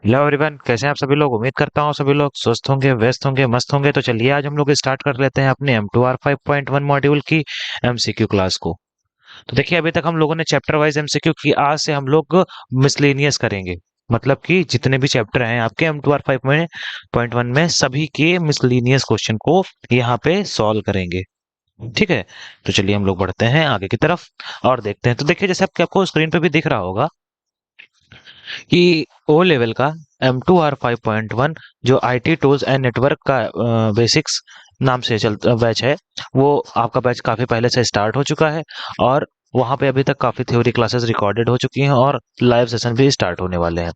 Hello everyone, कैसे हैं आप सभी लोग। उम्मीद करता हूँ सभी लोग स्वस्थ होंगे, व्यस्त होंगे, मस्त होंगे। तो चलिए आज हम लोग स्टार्ट कर लेते हैं अपने M2R5.1 मॉड्यूल की एमसीक्यू क्लास को। तो देखिए, अभी तक हम लोगों ने चैप्टर वाइज एमसीक्यू की। आज से हम लोग मिसलेनियस करेंगे। मतलब कि जितने भी चैप्टर हैं आपके M2R5.1 में सभी के मिसलेनियस क्वेश्चन को यहाँ पे सॉल्व करेंगे। ठीक है। तो चलिए हम लोग बढ़ते हैं आगे की तरफ और देखते हैं। तो देखिए, जैसे आपको स्क्रीन पे भी दिख रहा होगा कि ओ लेवल का M2R5.1 जो आईटी टूल्स एंड नेटवर्क का बेसिक्स नाम से चलता बैच है, वो आपका बैच काफ़ी पहले से स्टार्ट हो चुका है। और वहाँ पे अभी तक काफ़ी थ्योरी क्लासेस रिकॉर्डेड हो चुकी हैं और लाइव सेशन भी स्टार्ट होने वाले हैं।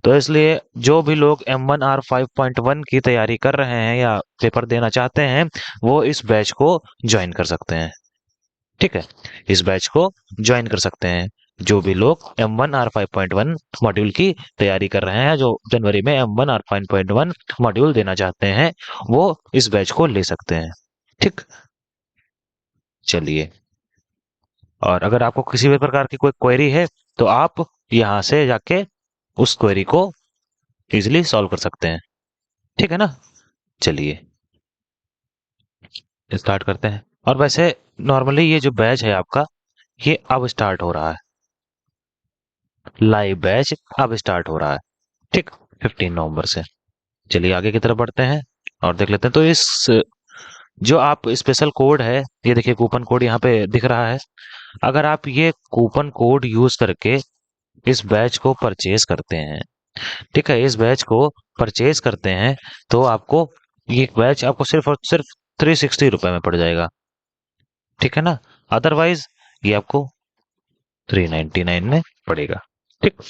तो इसलिए जो भी लोग M1R5.1 की तैयारी कर रहे हैं या पेपर देना चाहते हैं, वो इस बैच को ज्वाइन कर सकते हैं। ठीक है। इस बैच को ज्वाइन कर सकते हैं जो भी लोग M1R5.1 मॉड्यूल की तैयारी कर रहे हैं, जो जनवरी में M1R5.1 मॉड्यूल देना चाहते हैं, वो इस बैच को ले सकते हैं। ठीक। चलिए, और अगर आपको किसी भी प्रकार की कोई क्वेरी है तो आप यहाँ से जाके उस क्वेरी को इजीली सॉल्व कर सकते हैं। ठीक है ना। चलिए स्टार्ट करते हैं। और वैसे नॉर्मली ये जो बैच है आपका, ये अब स्टार्ट हो रहा है। लाइव बैच अब स्टार्ट हो रहा है। ठीक। 15 नवंबर से। चलिए आगे की तरफ बढ़ते हैं और देख लेते हैं। तो इस जो आप स्पेशल कोड है, ये देखिए कूपन कोड यहाँ पे दिख रहा है। अगर आप ये कूपन कोड यूज करके इस बैच को परचेज करते हैं, ठीक है, इस बैच को परचेज करते हैं, तो आपको ये बैच आपको सिर्फ और सिर्फ 360 रुपए में पड़ जाएगा। ठीक है ना। अदरवाइज ये आपको 399 में पड़ेगा। ठीक।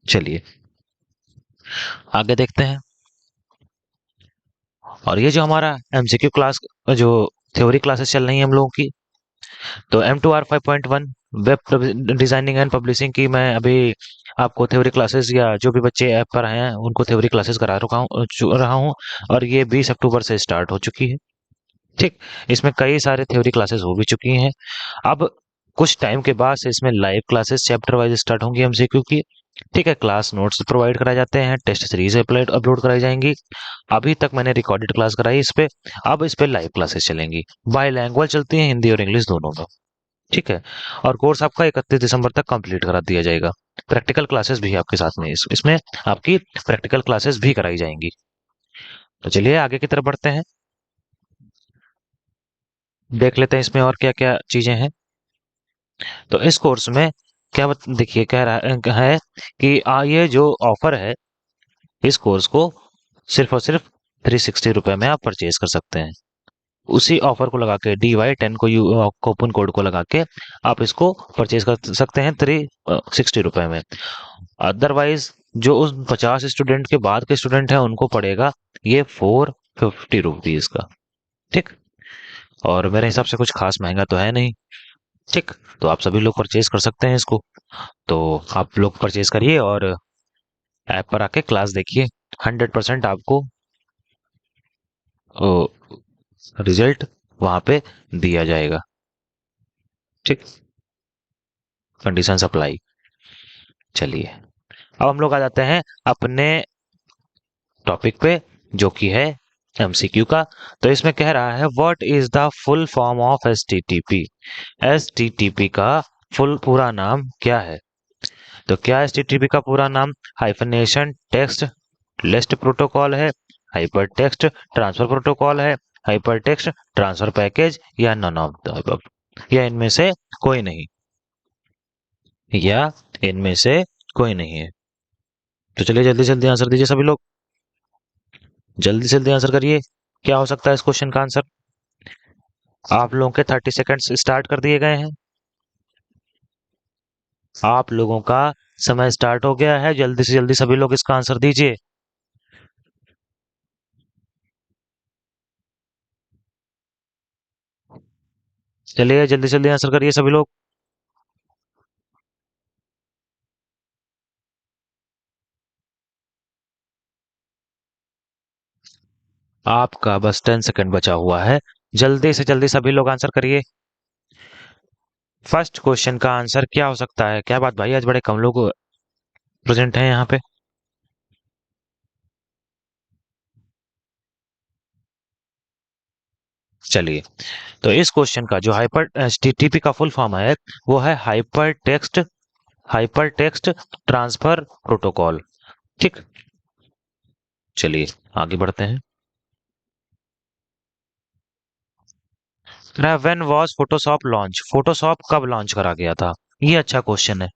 चलिए आगे देखते हैं। और ये जो हमारा एमसीक्यू क्लास, जो थ्योरी क्लासेस चल रही हैं हम लोगों की, तो M2R5.1 web designing and publishing की मैं अभी आपको थ्योरी क्लासेस, या जो भी बच्चे ऐप पर हैं उनको थ्योरी क्लासेस करा रहा हूँ। और ये 20 अक्टूबर से स्टार्ट हो चुकी है। ठीक। इसमें कई सारे थ्योरी क्लासेस हो भी चुकी हैं। अब कुछ टाइम के बाद से इसमें live classes chapter wise start होंगी एमसीक्यू की। ठीक है। क्लास नोट्स प्रोवाइड कराए जाते हैं, टेस्ट सीरीज अपलोड कराई जाएंगी। अभी तक मैंने रिकॉर्डेड क्लास कराई इस पे। अब इस पे लाइव क्लासेस चलेंगी। बाई लैंग्वेज चलती हैं, हिंदी और इंग्लिश दोनों में। ठीक है। और कोर्स आपका 31 दिसंबर तक कंप्लीट करा दिया जाएगा। प्रैक्टिकल क्लासेस भी आपके साथ में इसमें आपकी प्रैक्टिकल क्लासेस भी कराई जाएंगी। तो चलिए आगे की तरफ बढ़ते हैं, देख लेते हैं इसमें और क्या क्या चीजें हैं। तो इस कोर्स में देखिए कह रहा है कि ये जो ऑफर है, इस कोर्स को सिर्फ और सिर्फ 360 रुपए में आप परचेज कर सकते हैं। उसी ऑफर को लगा के DY10 को कूपन कोड को लगा के आप इसको परचेज कर सकते हैं 360 रुपए में। अदरवाइज जो उस 50 स्टूडेंट के बाद के स्टूडेंट हैं उनको पड़ेगा ये 450 रुपीज का। ठीक। और मेरे हिसाब से कुछ खास महंगा तो है नहीं। ठीक। तो आप सभी लोग परचेज कर सकते हैं इसको। तो आप लोग परचेज करिए और ऐप पर आके क्लास देखिए। 100% आपको रिजल्ट वहां पे दिया जाएगा। ठीक। Condition apply. चलिए अब हम लोग आ जाते हैं अपने टॉपिक पे, जो कि है एमसीक्यू का। तो इसमें कह रहा है what is the full form of HTTP. HTTP का फुल पूरा नाम क्या है। तो क्या एचटीटीपी का पूरा नाम हाइफनेशन टेक्स्ट लिस्ट प्रोटोकॉल है, हाइपर टेक्स्ट ट्रांसफर प्रोटोकॉल है, हाइपर टेक्स्ट ट्रांसफर पैकेज, या नन ऑफ द अबव, या इनमें से कोई नहीं, या इनमें से कोई नहीं है। तो चलिए जल्दी जल्दी आंसर दीजिए सभी लोग। जल्दी जल्दी आंसर करिए। क्या हो सकता है इस क्वेश्चन का आंसर। आप लोगों के 30 सेकंड्स स्टार्ट कर दिए गए हैं। आप लोगों का समय स्टार्ट हो गया है। जल्दी से जल्दी सभी लोग इसका आंसर दीजिए। चलिए जल्दी जल्दी आंसर करिए सभी लोग। आपका बस 10 सेकंड बचा हुआ है। जल्दी से जल्दी सभी लोग आंसर करिए। फर्स्ट क्वेश्चन का आंसर क्या हो सकता है। क्या बात भाई, आज बड़े कम लोग प्रेजेंट हैं यहाँ पे। चलिए, तो इस क्वेश्चन का जो हाइपर एचटीटीपी का फुल फॉर्म है वो है हाइपर टेक्स्ट ट्रांसफर प्रोटोकॉल। ठीक, चलिए आगे बढ़ते हैं। When was Photoshop launch, Photoshop कब लॉन्च करा गया था? ये अच्छा क्वेश्चन है,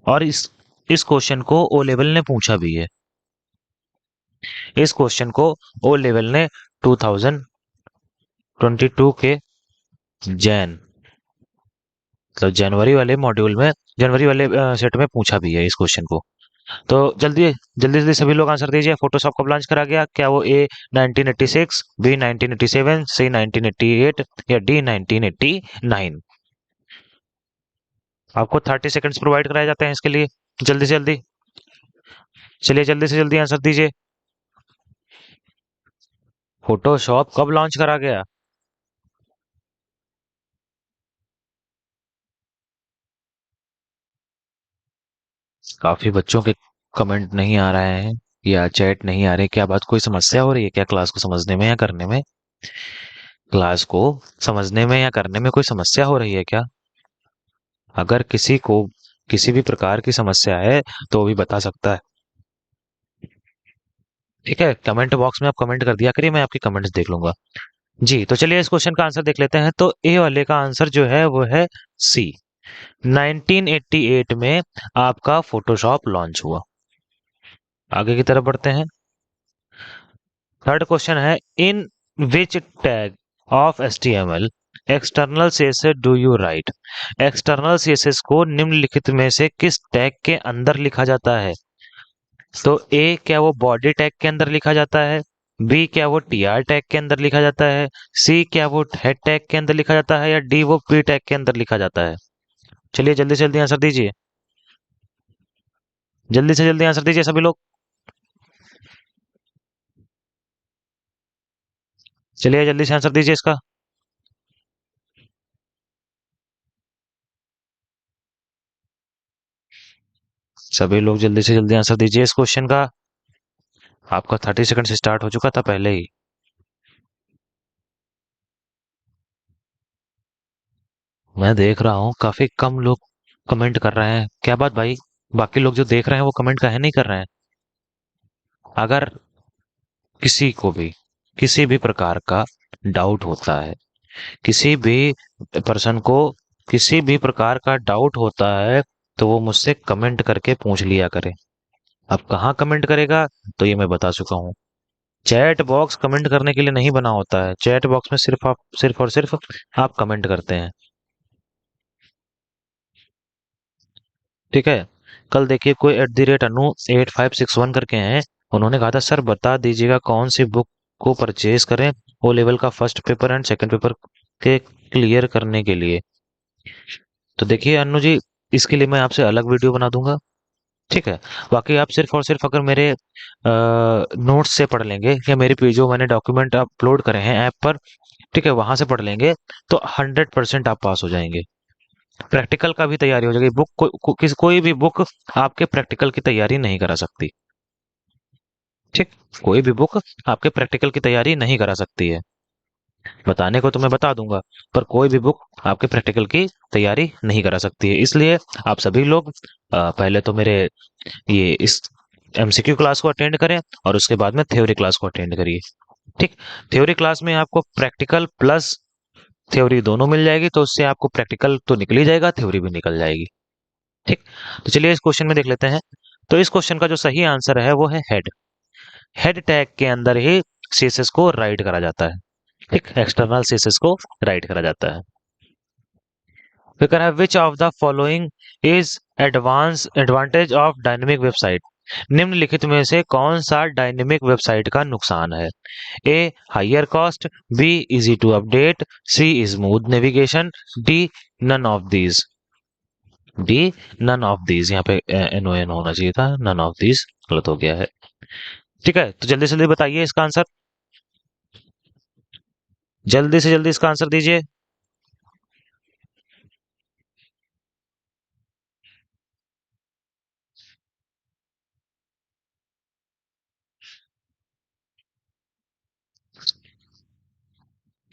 और इस क्वेश्चन को ओ लेवल ने पूछा भी है। इस क्वेश्चन को ओ लेवल ने 2022 के जैन मतलब जनवरी वाले मॉड्यूल में, जनवरी वाले सेट में पूछा भी है इस क्वेश्चन को। तो जल्दी जल्दी जल्दी सभी लोग आंसर दीजिए। फोटोशॉप कब लॉन्च करा गया? क्या वो ए 1986, बी 1987, सी 1988 या डी 1989? आपको 30 सेकंड्स प्रोवाइड कराए जाते हैं इसके लिए। जल्दी से जल्दी, चलिए जल्दी से जल्दी आंसर दीजिए। फोटोशॉप कब लॉन्च करा गया? काफी बच्चों के कमेंट नहीं आ रहे हैं या चैट नहीं आ रहे। क्या बात, कोई समस्या हो रही है क्या क्लास को समझने में या करने में? क्लास को समझने में या करने में कोई समस्या हो रही है क्या? अगर किसी को किसी भी प्रकार की समस्या है तो भी बता सकता है। ठीक है, कमेंट बॉक्स में आप कमेंट कर दिया करिए, मैं आपकी कमेंट्स देख लूंगा। जी, तो चलिए इस क्वेश्चन का आंसर देख लेते हैं। तो ए वाले का आंसर जो है वो है सी, 1988 में आपका फोटोशॉप लॉन्च हुआ। आगे की तरफ बढ़ते हैं। थर्ड क्वेश्चन है, in which tag of HTML external CSS do you write? External CSS को निम्नलिखित में से किस टैग के अंदर लिखा जाता है? तो ए, क्या वो बॉडी टैग के अंदर लिखा जाता है? बी, क्या वो टीआर टैग के अंदर लिखा जाता है? सी, क्या वो हेड टैग के अंदर लिखा जाता है? या डी, वो पी टैग के अंदर लिखा जाता है? चलिए जल्दी से जल्दी आंसर दीजिए। जल्दी से जल्दी आंसर दीजिए सभी लोग। चलिए जल्दी से आंसर दीजिए इसका। सभी लोग जल्दी से जल्दी आंसर दीजिए इस क्वेश्चन का। आपका 30 सेकंड से स्टार्ट हो चुका था पहले ही। मैं देख रहा हूँ काफी कम लोग कमेंट कर रहे हैं। क्या बात भाई, बाकी लोग जो देख रहे हैं वो कमेंट काहे नहीं कर रहे हैं? अगर किसी को भी किसी भी प्रकार का डाउट होता है, किसी भी पर्सन को किसी भी प्रकार का डाउट होता है, तो वो मुझसे कमेंट करके पूछ लिया करे। अब कहाँ कमेंट करेगा? तो ये मैं बता चुका हूँ। चैट बॉक्स कमेंट करने के लिए नहीं बना होता है। चैट बॉक्स में सिर्फ और सिर्फ आप कमेंट करते हैं। ठीक है, कल देखिए कोई @anu8561 करके हैं, उन्होंने कहा था सर बता दीजिएगा कौन सी बुक को परचेज करें ओ लेवल का first paper and second paper के क्लियर करने के लिए। तो देखिए अनु जी, इसके लिए मैं आपसे अलग वीडियो बना दूंगा। ठीक है, बाकी आप सिर्फ और सिर्फ अगर मेरे नोट्स से पढ़ लेंगे या मेरे जो मैंने डॉक्यूमेंट अपलोड करे हैं ऐप पर, ठीक है, वहां से पढ़ लेंगे तो 100% आप पास हो जाएंगे। प्रैक्टिकल का भी तैयारी हो जाएगी। कोई भी बुक आपके प्रैक्टिकल की तैयारी नहीं करा सकती। ठीक, कोई भी बुक आपके प्रैक्टिकल की तैयारी नहीं करा सकती है। बताने को तो मैं बता दूंगा, पर कोई भी बुक आपके प्रैक्टिकल की तैयारी नहीं करा सकती है। इसलिए आप सभी लोग पहले तो मेरे ये इस MCQ क्लास को अटेंड करें और उसके बाद में थ्योरी क्लास को अटेंड करिए। ठीक, थ्योरी क्लास में आपको प्रैक्टिकल प्लस थ्योरी दोनों मिल जाएगी, तो उससे आपको प्रैक्टिकल तो निकल ही जाएगा, थ्योरी भी निकल जाएगी। ठीक, तो चलिए इस क्वेश्चन में देख लेते हैं। तो इस क्वेश्चन का जो सही आंसर है वो है हेड। हेड टैग के अंदर ही सीएसएस को राइट करा जाता है। ठीक, एक्सटर्नल सीएसएस को राइट करा जाता है। फिर कह रहा है which of the following is advantage of dynamic website? निम्नलिखित में से कौन सा डायनेमिक वेबसाइट का नुकसान है? A, higher cost, B, easy to update, C, smooth navigation, D, none of these. D, none of these, यहाँ पे NON होना चाहिए था, नन ऑफ दीज गलत हो गया है। ठीक है, तो जल्दी से जल्दी बताइए इसका आंसर। जल्दी से जल्दी इसका आंसर दीजिए।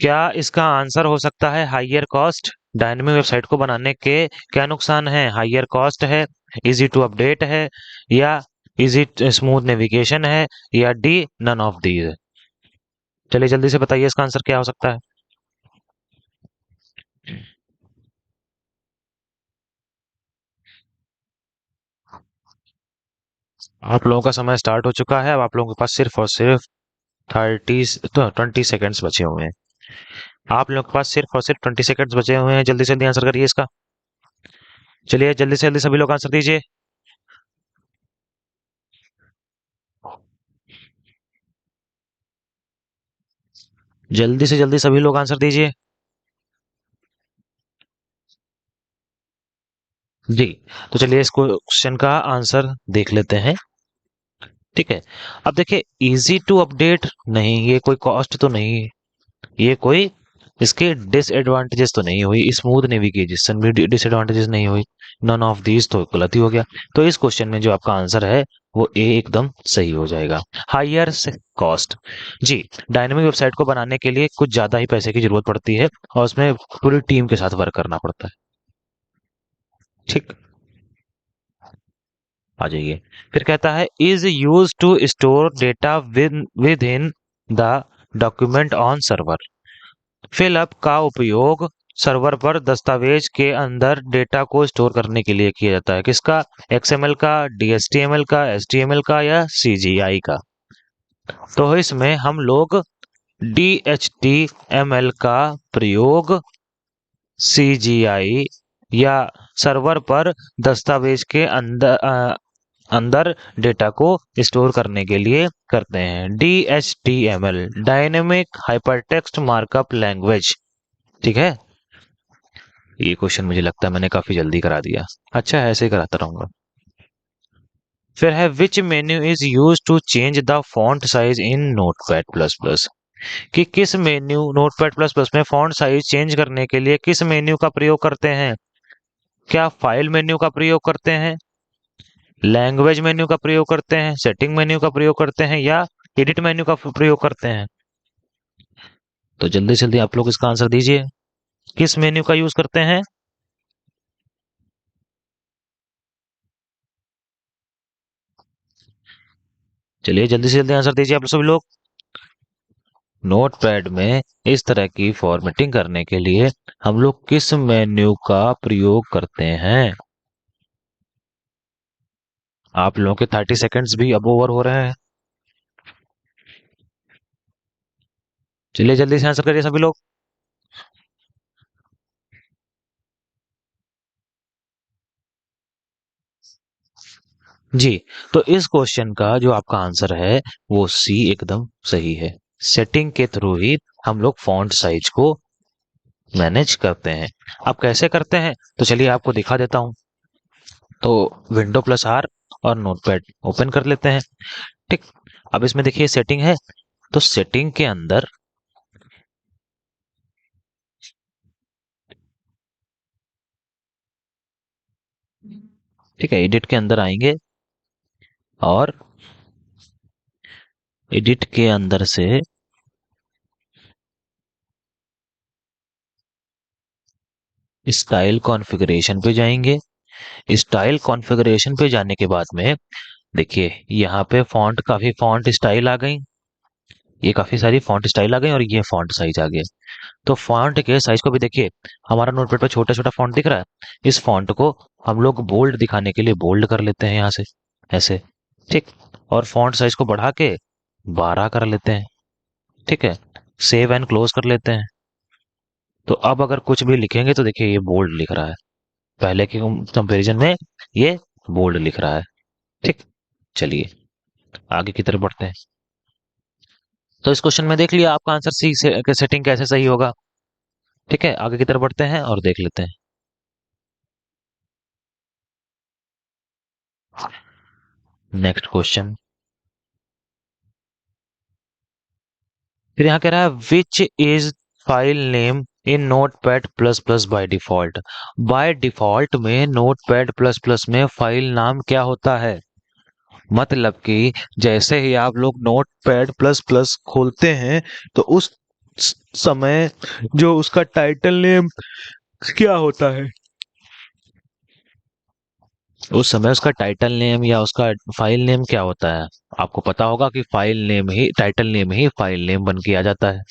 क्या इसका आंसर हो सकता है हाइयर कॉस्ट? डायनेमिक वेबसाइट को बनाने के क्या नुकसान है? हाइयर कॉस्ट है, इजी टू अपडेट है, या इजी स्मूथ नेविगेशन है, या डी नन ऑफ दीज है? चलिए जल्दी से बताइए इसका आंसर क्या हो सकता है। आप लोगों का समय स्टार्ट हो चुका है। अब आप लोगों के पास सिर्फ और सिर्फ 20 सेकेंड्स बचे हुए हैं। आप लोगों के पास सिर्फ और सिर्फ 20 सेकेंड्स बचे हुए हैं। जल्दी से जल्दी आंसर करिए इसका। चलिए जल्दी से जल्दी सभी लोग आंसर दीजिए। जल्दी से जल्दी सभी लोग आंसर दीजिए। जी, तो चलिए इस क्वेश्चन का आंसर देख लेते हैं। ठीक है, अब देखिए, इजी टू अपडेट नहीं, ये कोई कॉस्ट तो नहीं है, ये कोई इसके डिसएडवांटेजेस तो नहीं हुई, स्मूथ नेविगेशन भी डिसएडवांटेजेस नहीं हुई, नन ऑफ दीज तो गलत ही हो गया। तो इस क्वेश्चन में जो आपका आंसर है वो ए एकदम सही हो जाएगा, हायर कॉस्ट। जी, डायनेमिक वेबसाइट को बनाने के लिए कुछ ज्यादा ही पैसे की जरूरत पड़ती है और उसमें पूरी टीम के साथ वर्क करना पड़ता है। ठीक, आ जाइए। फिर कहता है is use to store data within the document on server. फिलअप का उपयोग सर्वर पर दस्तावेज के अंदर डेटा को स्टोर करने के लिए किया जाता है। किसका? एक्सएमएल का, डीएचटीएमएल का, एचटीएमएल का, या सीजीआई का? तो इसमें हम लोग डीएचटीएमएल का प्रयोग सीजीआई या सर्वर पर दस्तावेज के अंदर डेटा को स्टोर करने के लिए करते हैं। DHTML dynamic hypertext markup language. ठीक है, ये क्वेश्चन मुझे लगता है मैंने काफी जल्दी करा दिया। अच्छा है, ऐसे ही कराता रहूंगा। फिर है which menu is use to change the font size in Notepad plus plus. कि किस मेन्यू नोटपैड प्लस प्लस में फॉन्ट साइज चेंज करने के लिए किस मेन्यू का प्रयोग करते हैं? क्या फाइल मेन्यू का प्रयोग करते हैं, लैंग्वेज मेन्यू का प्रयोग करते हैं, सेटिंग मेन्यू का प्रयोग करते हैं, या एडिट मेन्यू का प्रयोग करते हैं? तो जल्दी से जल्दी आप लोग इसका आंसर दीजिए। किस मेन्यू का यूज करते हैं? चलिए जल्दी से जल्दी आंसर दीजिए आप सभी लोग। नोटपैड में इस तरह की फॉर्मेटिंग करने के लिए हम लोग किस मेन्यू का प्रयोग करते हैं? आप लोगों के 30 सेकेंड्स भी अब ओवर हो रहे हैं। चलिए जल्दी से आंसर करिए सभी लोग। जी, तो इस क्वेश्चन का जो आपका आंसर है वो सी एकदम सही है। सेटिंग के थ्रू ही हम लोग फॉन्ट साइज को मैनेज करते हैं। अब कैसे करते हैं तो चलिए आपको दिखा देता हूं। तो विंडो प्लस आर और नोटपैड ओपन कर लेते हैं। ठीक, अब इसमें देखिए सेटिंग है, तो सेटिंग के अंदर ठीक है, एडिट के अंदर आएंगे और एडिट के अंदर से स्टाइल कॉन्फ़िगरेशन पे जाएंगे। स्टाइल कॉन्फ़िगरेशन पे जाने के बाद में देखिए यहाँ पे काफी फॉन्ट स्टाइल आ गई, ये काफी सारी फॉन्ट स्टाइल आ गई और ये फॉन्ट साइज आ गया। तो फॉन्ट के साइज को भी देखिए, हमारा नोटपैड पर छोटा छोटा फॉन्ट दिख रहा है, इस फॉन्ट को हम लोग बोल्ड दिखाने के लिए बोल्ड कर लेते हैं यहाँ से, ऐसे। ठीक, और फॉन्ट साइज को बढ़ा के 12 कर लेते हैं। ठीक है, सेव एंड क्लोज कर लेते हैं। तो अब अगर कुछ भी लिखेंगे तो देखिए ये बोल्ड लिख रहा है, पहले के कंपैरिजन में ये बोल्ड लिख रहा है। ठीक, चलिए आगे की तरफ बढ़ते हैं। तो इस क्वेश्चन में देख लिया आपका आंसर सी से सेटिंग कैसे सही होगा। ठीक है, आगे की तरफ बढ़ते हैं और देख लेते हैं। नेक्स्ट क्वेश्चन, फिर यहाँ कह रहा है which is file name in Notepad plus plus by default. By default में नोटपैड प्लस प्लस में फाइल नाम क्या होता है? मतलब कि जैसे ही आप लोग नोटपैड प्लस प्लस खोलते हैं तो उस समय जो उसका टाइटल नेम क्या होता है, उस समय उसका टाइटल नेम या उसका फाइल नेम क्या होता है। आपको पता होगा कि फाइल नेम ही टाइटल नेम ही फाइल नेम बन के आ जाता है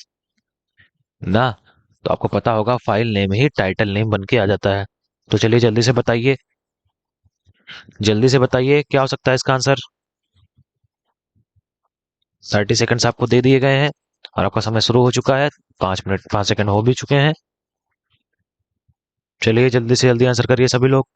ना। तो आपको पता होगा फाइल नेम ही टाइटल नेम बन के आ जाता है। तो चलिए जल्दी से बताइए, जल्दी से बताइए क्या हो सकता है इसका आंसर। 30 सेकंड्स आपको दे दिए गए हैं और आपका समय शुरू हो चुका है। 5 मिनट 5 सेकंड हो भी चुके हैं। चलिए जल्दी से जल्दी आंसर करिए सभी लोग।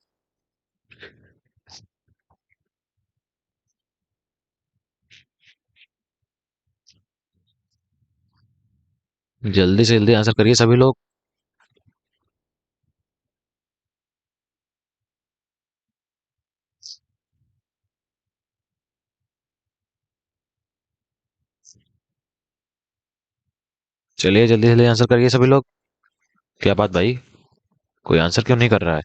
जल्दी से जल्दी आंसर करिए सभी लोग। चलिए जल्दी से जल्दी आंसर करिए सभी लोग। क्या बात भाई, कोई आंसर क्यों नहीं कर रहा है।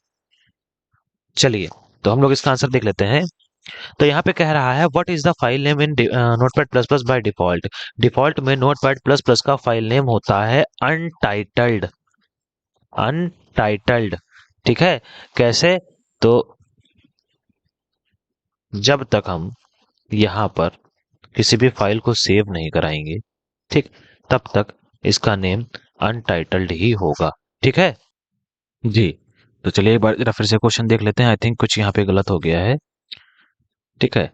चलिए तो हम लोग इसका आंसर देख लेते हैं। तो यहाँ पे कह रहा है what is the file name in Notepad plus plus by default. Default में नोटपैड प्लस प्लस का फाइल नेम होता है अनटाइटल्ड। अनटाइटल्ड, ठीक है। कैसे, तो जब तक हम यहाँ पर किसी भी फाइल को सेव नहीं कराएंगे, ठीक, तब तक इसका नेम अनटाइटल्ड ही होगा, ठीक है जी। तो चलिए एक बार जरा फिर से क्वेश्चन देख लेते हैं। आई थिंक कुछ यहाँ पे गलत हो गया है, ठीक है।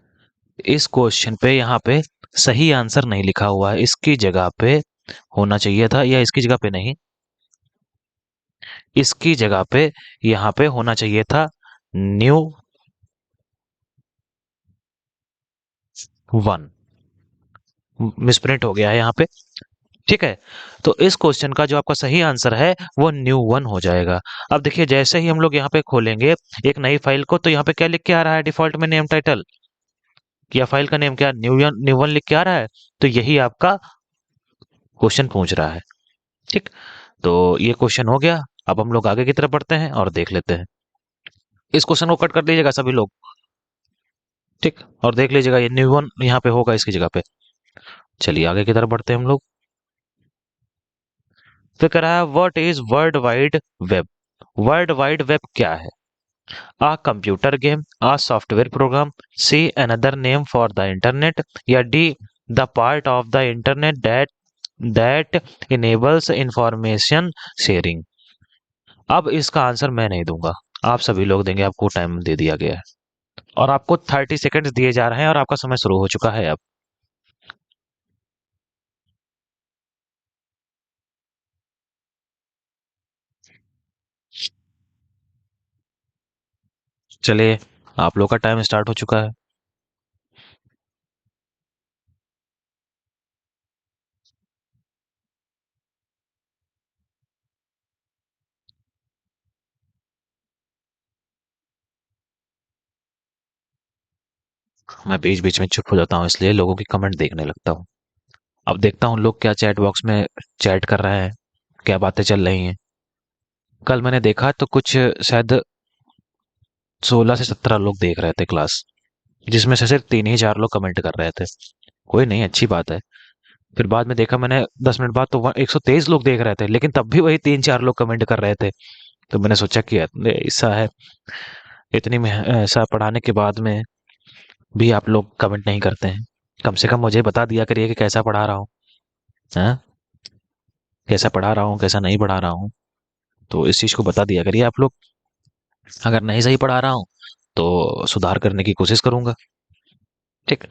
इस क्वेश्चन पे यहाँ पे सही आंसर नहीं लिखा हुआ है, इसकी जगह पे होना चाहिए था, या इसकी जगह पे नहीं, इसकी जगह पे यहाँ पे होना चाहिए था न्यू वन। मिसप्रिंट हो गया है यहाँ पे, ठीक है। तो इस क्वेश्चन का जो आपका सही आंसर है वो न्यू वन हो जाएगा। अब देखिए जैसे ही हम लोग यहाँ पे खोलेंगे एक नई फाइल को, तो यहाँ पे क्या लिख के आ रहा है डिफॉल्ट में, नेम टाइटल, या फाइल का नेम क्या न्यू वन लिख के आ रहा है। तो यही आपका क्वेश्चन पूछ रहा है, ठीक। तो ये क्वेश्चन हो गया। अब हम लोग आगे की तरफ बढ़ते हैं और देख लेते हैं। इस क्वेश्चन को कट कर दीजिएगा सभी लोग, ठीक, और देख लीजिएगा ये न्यू वन यहाँ पे होगा इसकी जगह पे। चलिए आगे की तरफ बढ़ते हैं हम लोग। तो कह रहा है what is world wide web. World wide web क्या है। A computer game, A software program, C another name for the internet, या D the part of the internet that enables information sharing. अब इसका आंसर मैं नहीं दूंगा, आप सभी लोग देंगे, आपको टाइम दे दिया गया है और आपको 30 सेकंड्स दिए जा रहे हैं और आपका समय शुरू हो चुका है अब। चलिए आप लोग का टाइम स्टार्ट हो चुका है। मैं बीच बीच में चुप हो जाता हूँ इसलिए लोगों की कमेंट देखने लगता हूँ। अब देखता हूँ लोग क्या चैट बॉक्स में चैट कर रहे हैं, क्या बातें चल रही हैं। कल मैंने देखा तो कुछ शायद 16 से 17 लोग देख रहे थे क्लास, जिसमें से सिर्फ 3 ही 4 लोग कमेंट कर रहे थे। कोई नहीं, अच्छी बात है। फिर बाद में देखा मैंने 10 मिनट बाद तो 123 लोग देख रहे थे, लेकिन तब भी वही 3 4 लोग कमेंट कर रहे थे। तो मैंने सोचा कि अरे ऐसा है, ऐसा पढ़ाने के बाद में भी आप लोग कमेंट नहीं करते हैं। कम से कम मुझे बता दिया करिए कि कैसा पढ़ा रहा हूँ, हाँ, कैसा पढ़ा रहा हूँ कैसा नहीं पढ़ा रहा हूँ। तो इस चीज को बता दिया करिए आप लोग। अगर नहीं सही पढ़ा रहा हूँ तो सुधार करने की कोशिश करूंगा, ठीक।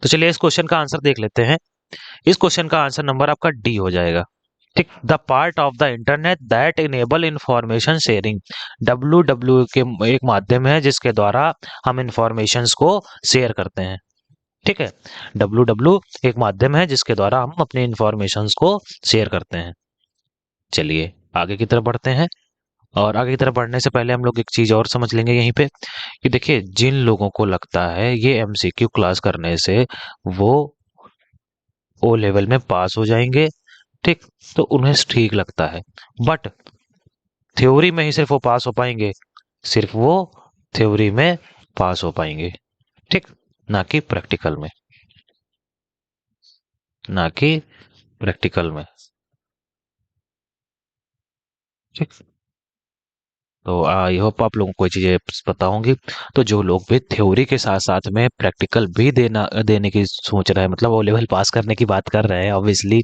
तो चलिए इस क्वेश्चन का आंसर देख लेते हैं। इस क्वेश्चन का आंसर नंबर आपका डी हो जाएगा, ठीक। The part of the internet that enable information sharing. W W के एक माध्यम है जिसके द्वारा हम इंफॉर्मेशन को शेयर करते हैं, ठीक है। डब्ल्यू डब्ल्यू एक माध्यम है जिसके द्वारा हम अपने इंफॉर्मेशन को शेयर करते हैं। चलिए आगे की तरफ बढ़ते हैं। और आगे की तरफ बढ़ने से पहले हम लोग एक चीज और समझ लेंगे यहीं पे, कि देखिए जिन लोगों को लगता है ये एमसीक्यू क्लास करने से वो ओ लेवल में पास हो जाएंगे, ठीक, तो उन्हें ठीक लगता है। बट थ्योरी में ही सिर्फ वो पास हो पाएंगे, सिर्फ वो थ्योरी में पास हो पाएंगे, ठीक, ना कि प्रैक्टिकल में, ना कि प्रैक्टिकल में। ठीक। तो आई होप आप लोगों को ये चीज़ें पता होंगी। तो जो लोग भी थ्योरी के साथ साथ में प्रैक्टिकल भी देने की सोच रहे हैं, मतलब ओ लेवल पास करने की बात कर रहे हैं, ऑब्वियसली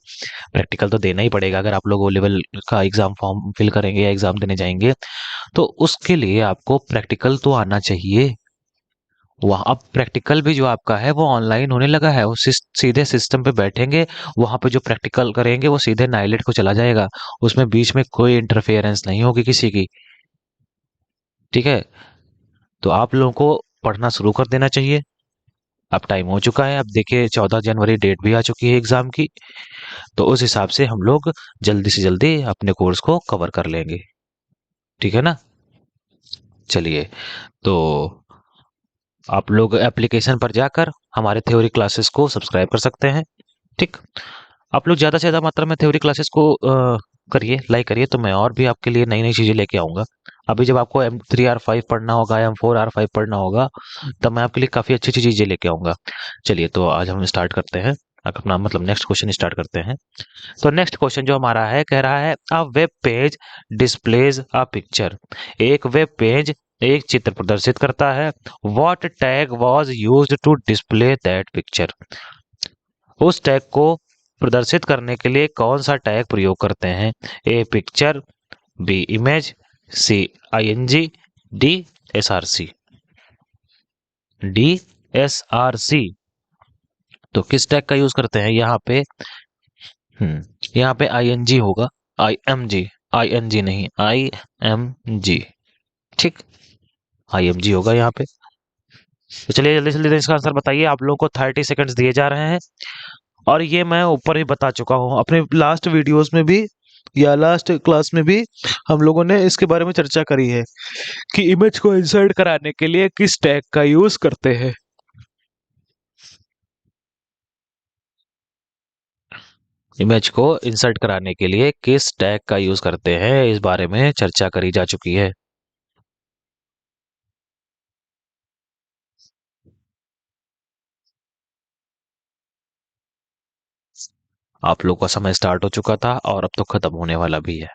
प्रैक्टिकल तो देना ही पड़ेगा अगर आप लोग ओ लेवल का एग्जाम फॉर्म फिल करेंगे या एग्जाम देने जाएंगे। तो उसके लिए आपको प्रैक्टिकल तो आना चाहिए। वहाँ अब प्रैक्टिकल भी जो आपका है वो ऑनलाइन होने लगा है, वो सीधे सिस्टम पे बैठेंगे, वहाँ पे जो प्रैक्टिकल करेंगे वो सीधे नाइलेट को चला जाएगा, उसमें बीच में कोई इंटरफेरेंस नहीं होगी किसी की। ठीक है। तो आप लोगों को पढ़ना शुरू कर देना चाहिए। अब टाइम हो चुका है, अब देखिए 14 जनवरी डेट भी आ चुकी है एग्जाम की। तो उस हिसाब से हम लोग जल्दी से जल्दी अपने कोर्स को कवर कर लेंगे। ठीक है ना। चलिए। तो आप लोग एप्लीकेशन पर जाकर हमारे थ्योरी क्लासेस को सब्सक्राइब कर सकते हैं। ठीक। आप लोग ज़्यादा से ज़्यादा मात्रा में थ्योरी क्लासेस को करिए, लाइक करिए, तो मैं और भी आपके लिए नई नई चीज़ें लेके आऊँगा। अभी जब आपको M3R5 पढ़ना होगा, M4R5 पढ़ना होगा, तब मैं आपके लिए काफ़ी अच्छी अच्छी चीज़ें लेके आऊँगा। चलिए, तो आज हम स्टार्ट करते हैं, अपना मतलब नेक्स्ट क्वेश्चन स्टार्ट करते हैं। तो नेक्स्ट क्वेश्चन जो हमारा है, कह रहा है a web page displays a picture. एक वेब पेज एक चित्र प्रदर्शित करता है। What tag was used to display that picture. उस टैग को प्रदर्शित करने के लिए कौन सा टैग प्रयोग करते हैं? ए पिक्चर, बी इमेज, सी ING, D SRC। D SRC। तो किस टैग का यूज करते हैं यहाँ पे? यहाँ पे ING होगा। IMG। ING नहीं, IMG। ठीक। IMG होगा यहाँ पे। तो चलिए जल्दी से जल्दी इसका आंसर बताइए। आप लोगों को 30 सेकंड्स दिए जा रहे हैं। और ये मैं ऊपर ही बता चुका हूँ अपने लास्ट वीडियोस में भी, या लास्ट क्लास में भी हम लोगों ने इसके बारे में चर्चा करी है कि इमेज को इंसर्ट कराने के लिए किस टैग का यूज करते हैं। इमेज को इंसर्ट कराने के लिए किस टैग का यूज करते हैं, इस बारे में चर्चा करी जा चुकी है। आप लोग का समय स्टार्ट हो चुका था और अब तो खत्म होने वाला भी है।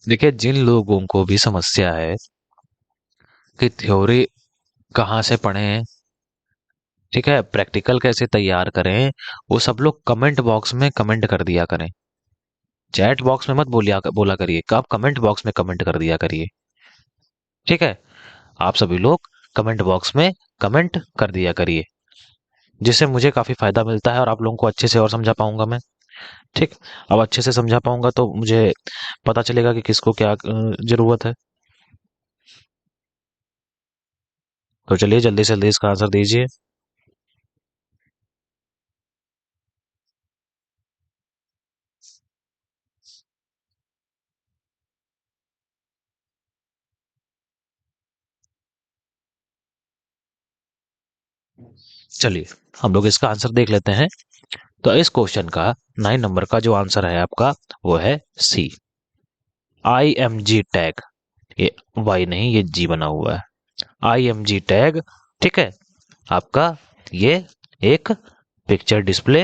देखिए, जिन लोगों को भी समस्या है कि थ्योरी कहाँ से पढ़ें, ठीक है, प्रैक्टिकल कैसे तैयार करें, वो सब लोग कमेंट बॉक्स में कमेंट कर दिया करें। चैट बॉक्स में मत बोला करिए, आप कमेंट बॉक्स में कमेंट कर दिया करिए। ठीक है। आप सभी लोग कमेंट बॉक्स में कमेंट कर दिया करिए, जिससे मुझे काफी फायदा मिलता है और आप लोगों को अच्छे से और समझा पाऊंगा मैं। ठीक। अब अच्छे से समझा पाऊंगा तो मुझे पता चलेगा कि किसको क्या जरूरत है। तो चलिए जल्दी से जल्दी इसका आंसर दीजिए। चलिए हम लोग इसका आंसर देख लेते हैं। तो इस क्वेश्चन का 9 नंबर का जो आंसर है आपका, वो है सी, IMG टैग। ये वाई नहीं, ये जी बना हुआ है। IMG tag. ठीक है। आपका ये एक पिक्चर डिस्प्ले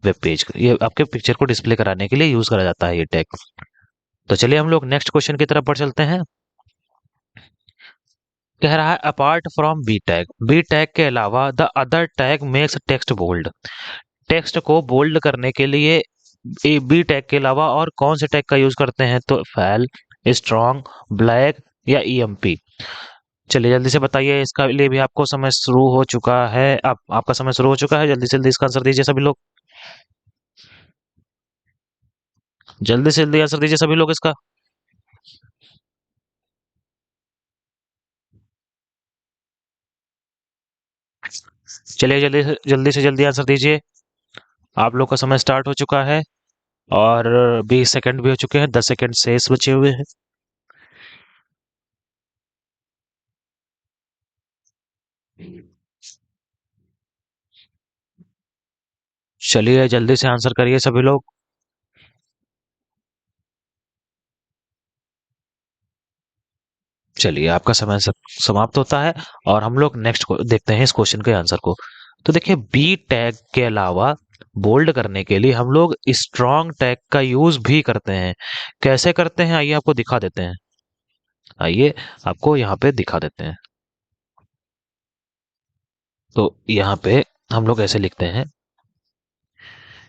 वेब पेज, ये आपके पिक्चर को डिस्प्ले कराने के लिए यूज करा जाता है ये टैग। तो चलिए हम लोग नेक्स्ट क्वेश्चन की तरफ बढ़ चलते हैं। कह रहा है अपार्ट फ्रॉम बी टैग के अलावा the other tag makes text bold. Text को बोल्ड करने के लिए ए बी टैग के अलावा और कौन से टैग का यूज करते हैं? तो फैल, स्ट्रॉन्ग, ब्लैक या EMP। चलिए जल्दी से बताइए, इसका लिए भी आपको समय शुरू हो चुका है। आपका समय शुरू हो चुका है, जल्दी से जल्दी इसका आंसर दीजिए सभी लोग। जल्दी से जल्दी आंसर दीजिए सभी लोग इसका। चलिए जल्दी से जल्दी आंसर दीजिए। आप लोग का समय स्टार्ट हो चुका है और 20 सेकंड भी हो चुके हैं, 10 सेकंड शेष बचे हुए हैं। चलिए जल्दी से आंसर करिए सभी लोग। चलिए आपका समय समाप्त होता है और हम लोग नेक्स्ट को देखते हैं इस क्वेश्चन के आंसर को। तो देखिए, बी टैग के अलावा बोल्ड करने के लिए हम लोग स्ट्रॉन्ग टैग का यूज भी करते हैं। कैसे करते हैं आइए आपको दिखा देते हैं। आइए आपको यहाँ पे दिखा देते हैं। तो यहाँ पे हम लोग ऐसे लिखते हैं,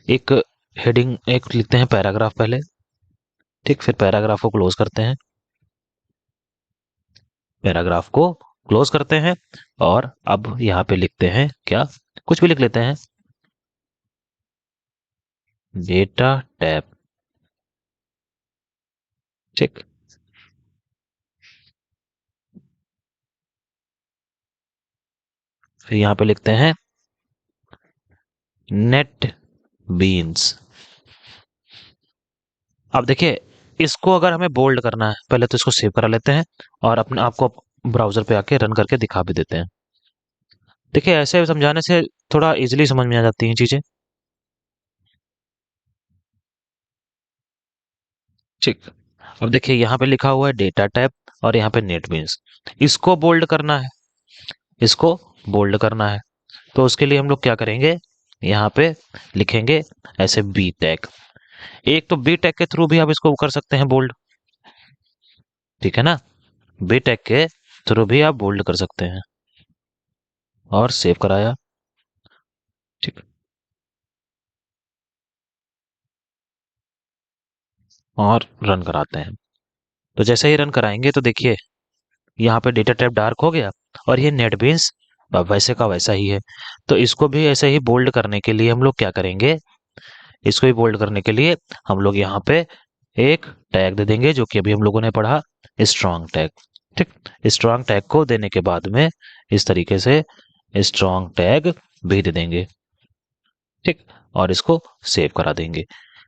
एक हेडिंग एक लिखते हैं पैराग्राफ पहले, ठीक, फिर पैराग्राफ को क्लोज करते हैं, पैराग्राफ को क्लोज करते हैं और अब यहाँ पे लिखते हैं क्या, कुछ भी लिख लेते हैं, डेटा टैब, ठीक। फिर यहाँ पे लिखते हैं नेट बीन्स। अब देखिए, इसको अगर हमें बोल्ड करना है पहले तो इसको सेव करा लेते हैं और अपने आपको ब्राउजर पे आके रन करके दिखा भी देते हैं। देखिए ऐसे समझाने से थोड़ा इजीली समझ में आ जाती हैं चीजें, ठीक। अब देखिए यहाँ पे लिखा हुआ है डेटा टैब और यहाँ पे नेट बीन्स, इसको बोल्ड करना है, इसको बोल्ड करना है। तो उसके लिए हम लोग क्या करेंगे, यहाँ पे लिखेंगे ऐसे बी टैग। एक तो बी टैग के थ्रू भी आप इसको कर सकते हैं बोल्ड, ठीक है ना, बी टैग के थ्रू भी आप बोल्ड कर सकते हैं। और सेव कराया, ठीक, और रन कराते हैं। तो जैसे ही रन कराएंगे तो देखिए यहाँ पे डेटा टाइप डार्क हो गया और ये नेटबीन्स वैसे का वैसा ही है। तो इसको भी ऐसे ही बोल्ड करने के लिए हम लोग क्या करेंगे, इसको भी बोल्ड करने के लिए हम लोग यहाँ पे एक टैग दे देंगे जो कि अभी हम लोगों ने पढ़ा, स्ट्रॉन्ग टैग, ठीक। स्ट्रॉन्ग टैग को देने के बाद में इस तरीके से स्ट्रॉन्ग टैग भी दे देंगे, ठीक, और इसको सेव करा देंगे।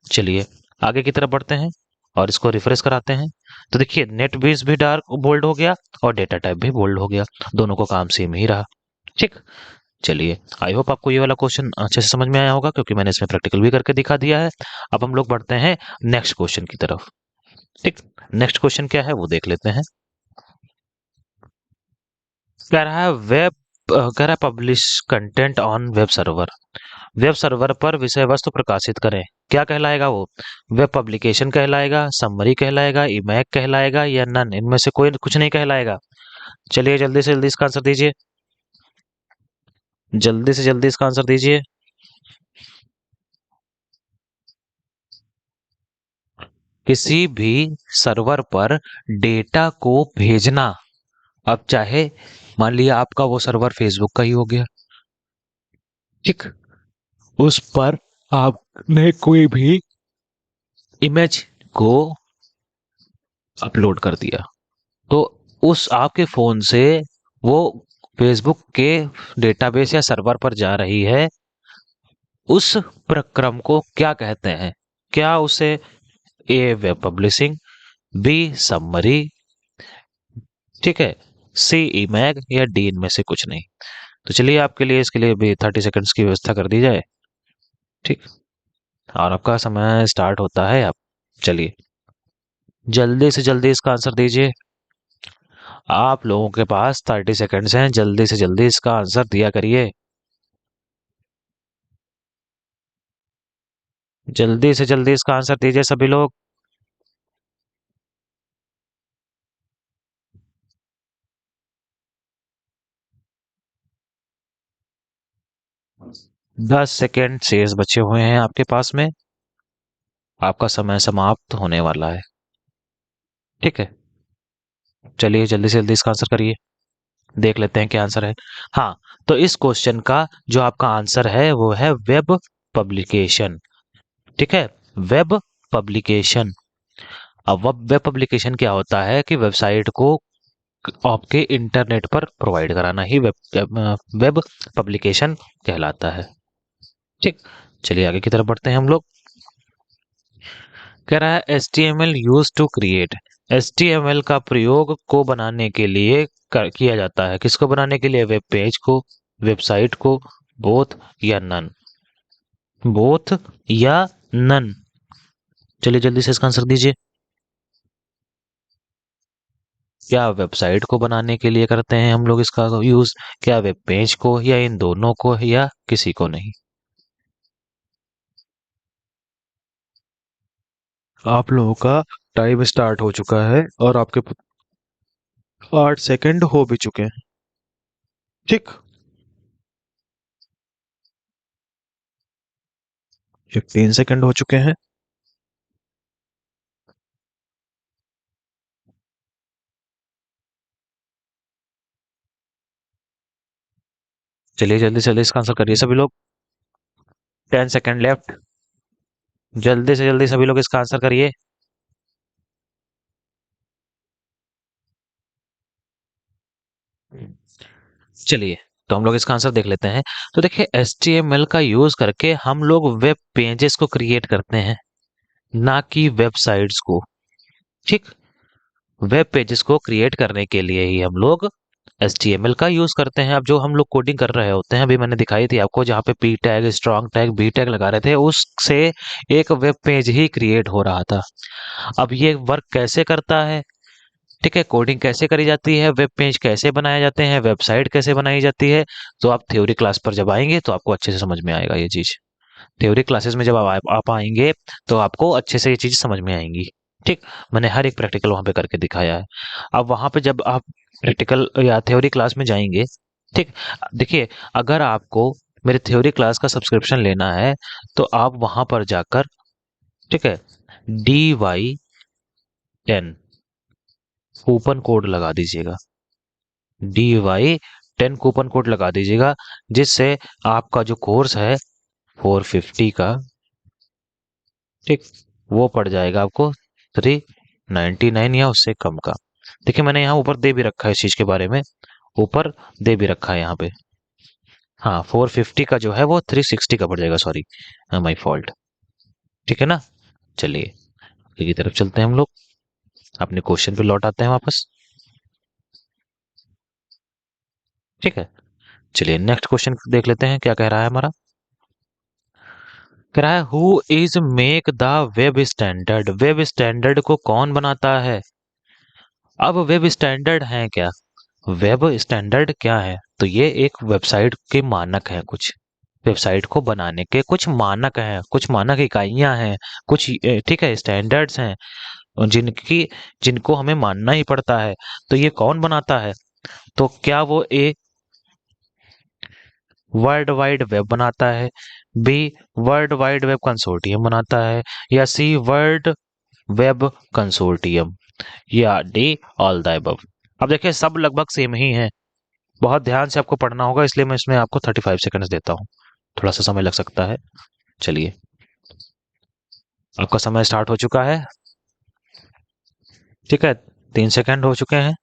चलिए आगे की तरफ बढ़ते हैं और इसको रिफ्रेश कराते हैं। तो देखिए नेट बेस भी डार्क बोल्ड हो गया और डेटा टाइप भी बोल्ड हो गया, दोनों को काम सेम ही रहा, ठीक। चलिए आई होप आपको ये वाला क्वेश्चन अच्छे से समझ में आया होगा क्योंकि मैंने इसमें प्रैक्टिकल भी करके दिखा दिया है। अब हम लोग बढ़ते हैं नेक्स्ट क्वेश्चन की तरफ, ठीक। नेक्स्ट क्वेश्चन क्या है वो देख लेते हैं। कह रहा है वेब, कह रहा है publish content on web server, web server पर विषय वस्तु प्रकाशित करें, क्या कहलाएगा वो, वेब पब्लिकेशन कहलाएगा, समरी कहलाएगा, इमैक कहलाएगा या नन, इनमें से कोई कुछ नहीं कहलाएगा। चलिए जल्दी से जल्दी इसका आंसर दीजिए, जल्दी से जल्दी इसका आंसर दीजिए। किसी भी सर्वर पर डेटा को भेजना, अब चाहे मान लिया आपका वो सर्वर फेसबुक का ही हो गया, ठीक, उस पर आपने कोई भी इमेज को अपलोड कर दिया, तो उस आपके फोन से वो फेसबुक के डेटाबेस या सर्वर पर जा रही है, उस प्रक्रम को क्या कहते हैं, क्या उसे ए वेब पब्लिशिंग, बी समरी, ठीक है, सी ईमैग या डी इनमें से कुछ नहीं। तो चलिए आपके लिए इसके लिए भी 30 सेकंड्स की व्यवस्था कर दी जाए, ठीक, और आपका समय स्टार्ट होता है। आप चलिए जल्दी से जल्दी इसका आंसर दीजिए, आप लोगों के पास 30 सेकंड्स हैं, जल्दी से जल्दी इसका आंसर दिया करिए, जल्दी से जल्दी इसका आंसर दीजिए सभी लोग। 10 सेकंड शेष बचे हुए हैं आपके पास में, आपका समय समाप्त होने वाला है, ठीक है। चलिए जल्दी से जल्दी इसका आंसर करिए, देख लेते हैं क्या आंसर है। हाँ, तो इस क्वेश्चन का जो आपका आंसर है वो है वेब पब्लिकेशन, ठीक है, वेब पब्लिकेशन। अब वेब पब्लिकेशन क्या होता है कि वेबसाइट को आपके इंटरनेट पर प्रोवाइड कराना ही वेब पब्लिकेशन कहलाता है, ठीक। चलिए आगे की तरफ बढ़ते हैं हम लोग। कह रहा है HTML use to create, HTML का प्रयोग को बनाने के लिए किया जाता है, किसको बनाने के लिए, वेब पेज को, वेबसाइट को, बोथ या नन, बोथ या नन। चलिए जल्दी से इसका आंसर दीजिए, क्या वेबसाइट को बनाने के लिए करते हैं हम लोग इसका यूज, क्या वेब पेज को, या इन दोनों को, या किसी को नहीं। आप लोगों का टाइम स्टार्ट हो चुका है और आपके 8 सेकंड हो भी चुके हैं। ठीक, 15 सेकंड हो चुके हैं। चलिए जल्दी से जल्दी इसका आंसर करिए सभी लोग। 10 सेकंड लेफ्ट। जल्दी से जल्दी सभी लोग इसका आंसर करिए। चलिए, तो हम लोग इसका आंसर देख लेते हैं। तो देखिए, HTML का यूज करके हम लोग वेब पेजेस को क्रिएट करते हैं, ना कि वेबसाइट्स को। ठीक, वेब पेजेस को क्रिएट करने के लिए ही हम लोग HTML का यूज करते हैं। अब जो हम लोग कोडिंग कर रहे होते हैं, अभी मैंने दिखाई थी आपको, जहाँ पे P tag, strong tag, B tag लगा रहे थे, उससे एक वेब पेज ही क्रिएट हो रहा था। अब ये वर्क कैसे करता है, ठीक है, कोडिंग कैसे करी जाती है, वेब पेज कैसे बनाए जाते हैं, वेबसाइट कैसे बनाई जाती है, तो आप थ्योरी क्लास पर जब आएंगे तो आपको अच्छे से समझ में आएगा ये चीज। थ्योरी क्लासेस में जब आप आएंगे तो आपको अच्छे से ये चीज समझ में आएंगी। ठीक, मैंने हर एक प्रैक्टिकल वहां पे करके दिखाया है। अब वहां पे जब आप प्रैक्टिकल या थ्योरी क्लास में जाएंगे, ठीक, देखिए, अगर आपको मेरे थ्योरी क्लास का सब्सक्रिप्शन लेना है तो आप वहां पर जाकर, ठीक है, DY10 कूपन कोड लगा दीजिएगा। DY10 कूपन कोड लगा दीजिएगा, जिससे आपका जो कोर्स है 450 का, ठीक, वो पड़ जाएगा आपको 399 या उससे कम का। देखिए, मैंने यहाँ ऊपर दे भी रखा है इस चीज के बारे में, ऊपर दे भी रखा है यहाँ पे। हाँ, 450 का जो है वो 360 का पड़ जाएगा, सॉरी, माई फॉल्ट। ठीक है ना। चलिए आगे की तरफ चलते हैं हम लोग, अपने क्वेश्चन पे लौट आते हैं वापस। ठीक है, चलिए नेक्स्ट क्वेश्चन देख लेते हैं क्या कह रहा है हमारा। कह रहा है, who is make the web standard. Web standard को कौन बनाता है। अब वेब स्टैंडर्ड है क्या, वेब स्टैंडर्ड क्या है, तो ये एक वेबसाइट के मानक हैं कुछ। वेबसाइट को बनाने के कुछ मानक हैं, कुछ मानक इकाइयां हैं, कुछ ठीक है, स्टैंडर्ड्स हैं, जिनकी जिनको हमें मानना ही पड़ता है। तो ये कौन बनाता है, तो क्या वो ए वर्ल्ड वाइड वेब बनाता है, B world wide web consortium बनाता है, या सी वर्ल्ड वेब कंसोर्टियम, या डी ऑल द अबव। अब देखिए, सब लगभग सेम ही हैं। बहुत ध्यान से आपको पढ़ना होगा, इसलिए मैं इसमें आपको 35 सेकंड्स देता हूँ। थोड़ा सा समय लग सकता है। चलिए, आपका समय स्टार्ट हो चुका है। ठीक है, 3 सेकंड हो चुके हैं।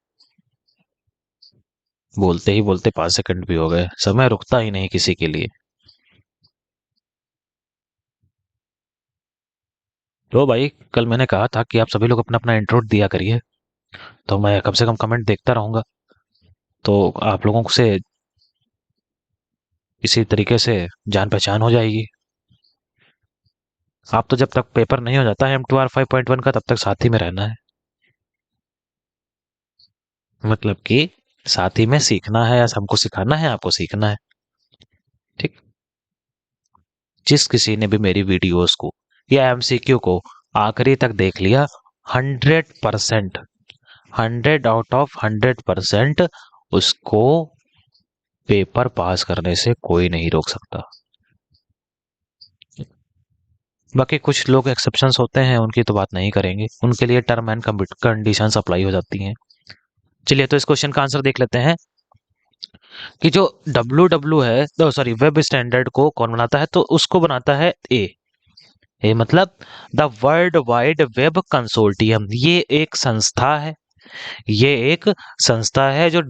बोलते ही बोलते 5 सेकंड भी हो गए, समय रुकता ही नहीं किसी के लिए। तो भाई, कल मैंने कहा था कि आप सभी लोग अपना अपना इंट्रो दिया करिए, तो मैं कम से कम कमेंट देखता रहूंगा, तो आप लोगों से इसी तरीके से जान पहचान हो जाएगी। आप तो जब तक पेपर नहीं हो जाता है M2R 5.1 का, तब तक साथ ही में रहना है। मतलब कि साथ ही में सीखना है, या हमको सिखाना है, आपको सीखना है। ठीक, जिस किसी ने भी मेरी वीडियोस को या MCQ को आखिरी तक देख लिया, 100%, 100 आउट ऑफ 100% उसको पेपर पास करने से कोई नहीं रोक सकता। बाकी कुछ लोग एक्सेप्शंस होते हैं, उनकी तो बात नहीं करेंगे, उनके लिए टर्म एंड कंडीशंस अप्लाई हो जाती हैं। चलिए, तो इस क्वेश्चन का आंसर देख लेते हैं कि जो डब्ल्यू है, तो सॉरी, वेब स्टैंडर्ड को कौन बनाता है, तो उसको बनाता है ए मतलब the world wide web consortium. ये एक संस्था है, ये एक संस्था है जो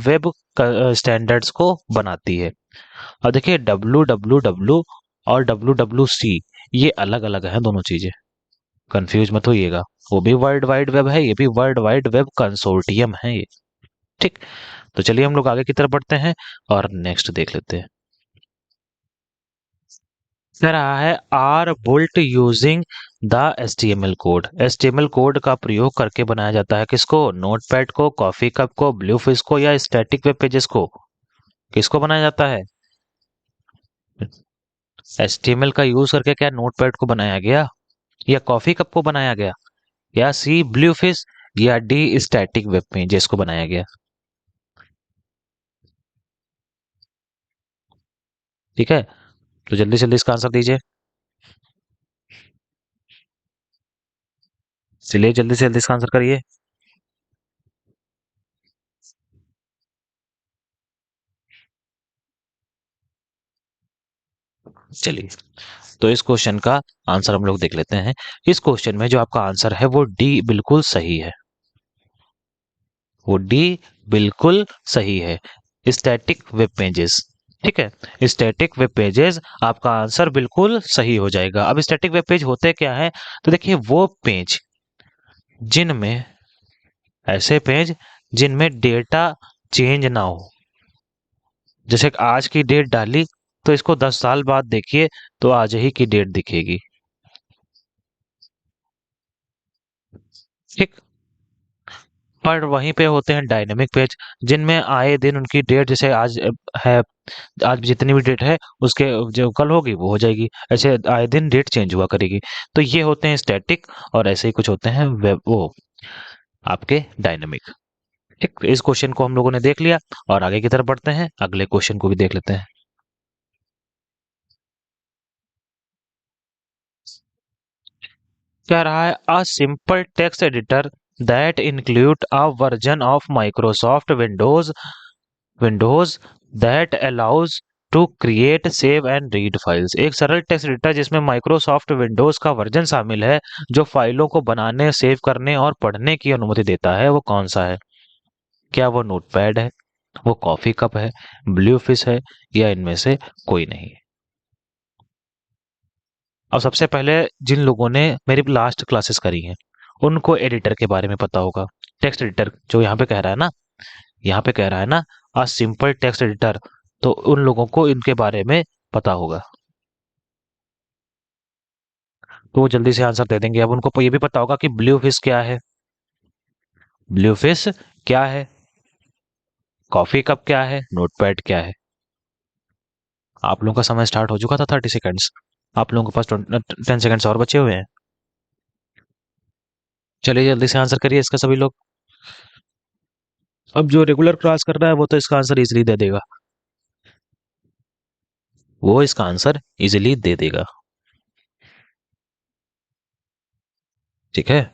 वेब स्टैंडर्ड्स को बनाती है। और देखिए, डब्ल्यू और WWC ये अलग अलग हैं दोनों चीजें, कंफ्यूज मत होइएगा। वो भी वर्ल्ड वाइड वेब है, ये भी वर्ल्ड वाइड वेब कंसोर्टियम है ये। ठीक, तो चलिए हम लोग आगे की तरफ बढ़ते हैं और नेक्स्ट देख लेते हैं। कह रहा है, are built using the HTML code. HTML code का प्रयोग करके बनाया जाता है किसको, नोटपैड को, कॉफी कप को, ब्लू फिश को, या स्टैटिक वेब पेजेस को। किसको बनाया जाता है, HTML का यूज करके क्या नोटपैड को बनाया गया, या कॉफी कप को बनाया गया, या सी ब्लू फिश, या डी स्टैटिक वेब पेजेस को बनाया गया। ठीक है, तो जल्दी जल्दी इसका आंसर दीजिए। चलिए जल्दी से जल्दी इसका आंसर करिए। चलिए, तो इस क्वेश्चन का आंसर हम लोग देख लेते हैं। इस क्वेश्चन में जो आपका आंसर है वो डी बिल्कुल सही है। वो डी बिल्कुल सही है, स्टैटिक वेब पेजेस। ठीक है, स्टैटिक वेब पेजेस आपका आंसर बिल्कुल सही हो जाएगा। अब स्टैटिक वेब पेज होते क्या है, तो देखिए वो पेज जिनमें, ऐसे पेज जिनमें डेटा चेंज ना हो। जैसे आज की डेट डाली तो इसको 10 साल बाद देखिए तो आज ही की डेट दिखेगी। ठीक, पर वहीं पे होते हैं डायनेमिक पेज, जिनमें आए दिन उनकी डेट, जैसे आज है, आज जितनी भी डेट है उसके जो कल होगी वो हो जाएगी, ऐसे आए दिन डेट चेंज हुआ करेगी। तो ये होते हैं स्टैटिक, और ऐसे ही कुछ होते हैं वेब, वो आपके डायनेमिक। ठीक, इस क्वेश्चन को हम लोगों ने देख लिया, और आगे की तरफ बढ़ते हैं, अगले क्वेश्चन को भी देख लेते हैं। कह रहा है a simple text editor that include a version of Microsoft Windows that allows to create save and read files. एक सरल टेक्स्ट एडिटर जिसमें माइक्रोसॉफ्ट विंडोज का वर्जन शामिल है, जो फाइलों को बनाने, सेव करने और पढ़ने की अनुमति देता है, वो कौन सा है? क्या वो नोटपैड है, वो कॉफी कप है, ब्लू फिश है, या इनमें से कोई नहीं? अब सबसे पहले, जिन लोगों ने मेरी लास्ट क्लासेस करी हैं उनको एडिटर के बारे में पता होगा। टेक्स्ट एडिटर जो यहाँ पे कह रहा है ना, यहाँ पे कह रहा है ना अ सिंपल टेक्स्ट एडिटर, तो उन लोगों को इनके बारे में पता होगा, तो वो जल्दी से आंसर दे देंगे। अब उनको ये भी पता होगा कि ब्लू फिश क्या है, ब्लू फिश क्या है, कॉफी कप क्या है, नोटपैड क्या है। आप लोगों का समय स्टार्ट हो चुका था, 30 सेकेंड्स। आप लोगों के पास 10 सेकेंड्स और बचे हुए हैं। चलिए जल्दी से आंसर करिए इसका सभी लोग। अब जो रेगुलर क्लास कर रहा है वो तो इसका आंसर इजीली दे देगा, वो इसका आंसर इजीली दे देगा। ठीक है,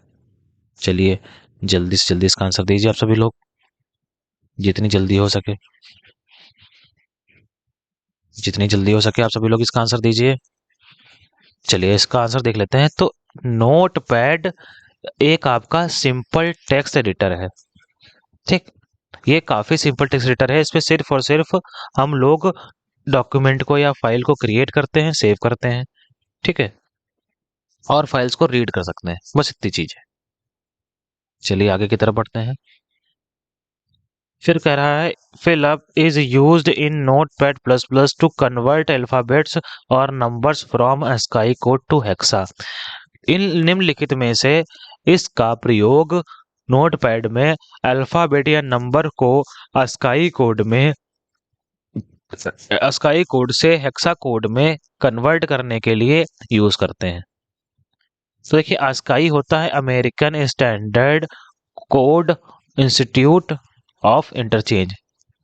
चलिए जल्दी से जल्दी इसका आंसर दीजिए आप सभी लोग, जितनी जल्दी हो सके, जितनी जल्दी हो सके आप सभी लोग इसका आंसर दीजिए। चलिए इसका आंसर देख लेते हैं। तो नोट पैड एक आपका सिंपल टेक्स्ट एडिटर है। ठीक, ये काफी सिंपल टेक्स्ट एडिटर है। इसमें सिर्फ और सिर्फ हम लोग डॉक्यूमेंट को या फाइल को क्रिएट करते हैं, सेव करते हैं, ठीक है, और फाइल्स को रीड कर सकते हैं, बस इतनी चीज है। चलिए आगे की तरफ बढ़ते हैं। फिर कह रहा है fill up is used in notepad++ to convert alphabets और numbers from ASCII code to hexa। इन निम्नलिखित में से इसका प्रयोग नोटपैड में अल्फाबेट या नंबर को अस्काई कोड से हेक्सा कोड में कन्वर्ट करने के लिए यूज करते हैं। तो देखिए, अस्काई होता है American standard code institute of interchange,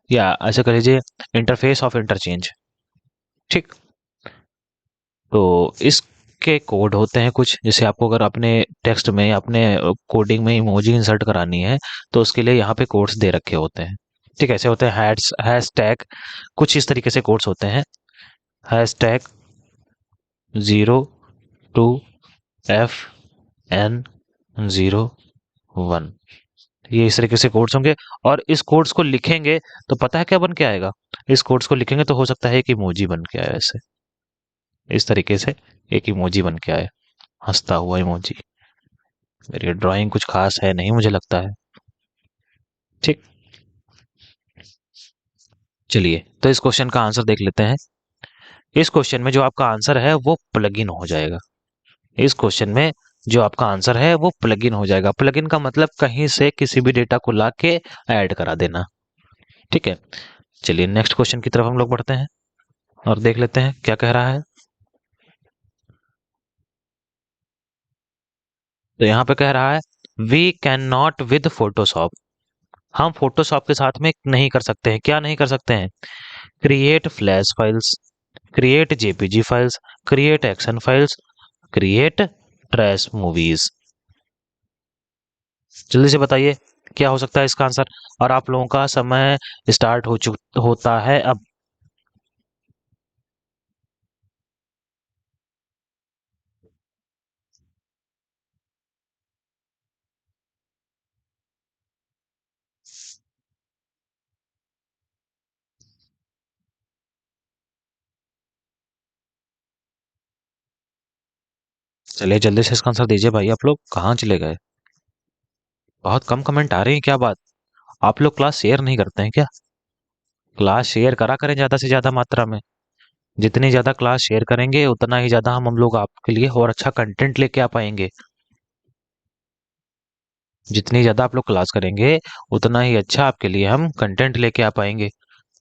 या ऐसे कर लीजिए इंटरफेस ऑफ इंटरचेंज। ठीक, तो इसके कोड होते हैं कुछ, जैसे आपको अगर अपने टेक्स्ट में या अपने कोडिंग में इमोजी इंसर्ट करानी है तो उसके लिए यहाँ पे कोड्स दे रखे होते हैं। ठीक, ऐसे होते हैं हैश टैग, कुछ इस तरीके से कोड्स होते हैं। हैश टैग 02FN01, ये इस तरीके से कोड्स होंगे। और इस कोड्स को लिखेंगे तो पता है क्या बन के आएगा? इस कोड्स को लिखेंगे तो हो सकता है कि इमोजी बन के आए, ऐसे इस तरीके से एक इमोजी बन के आए, हंसता हुआ इमोजी। मेरी ड्राइंग कुछ खास है नहीं, मुझे लगता है। ठीक, चलिए तो इस क्वेश्चन का आंसर देख लेते हैं। इस क्वेश्चन में जो आपका आंसर है वो प्लगइन हो जाएगा। इस क्वेश्चन में जो आपका आंसर है वो प्लगइन हो जाएगा। प्लगइन का मतलब कहीं से किसी भी डेटा को लाके ऐड करा देना। ठीक है, चलिए नेक्स्ट क्वेश्चन की तरफ हम लोग बढ़ते हैं और देख लेते हैं क्या कह रहा है। तो यहाँ पे कह रहा है we can not with Photoshop, हम फोटोशॉप के साथ में नहीं कर सकते हैं, क्या नहीं कर सकते हैं, create flash files, create JPG files, create action files, create trash movies. जल्दी से बताइए क्या हो सकता है इसका आंसर। और आप लोगों का समय स्टार्ट हो चुक होता है अब। चलिए जल्दी से इसका आंसर दीजिए भाई, आप लोग कहाँ चले गए, बहुत कम कमेंट आ रहे हैं, क्या बात, आप लोग क्लास शेयर नहीं करते हैं क्या। क्लास शेयर करा करें ज्यादा से ज्यादा मात्रा में, जितनी ज्यादा क्लास शेयर करेंगे उतना ही ज्यादा हम लोग आपके लिए और अच्छा कंटेंट लेके आ पाएंगे। जितनी ज्यादा आप लोग क्लास करेंगे उतना ही अच्छा आपके लिए हम कंटेंट लेके आ पाएंगे।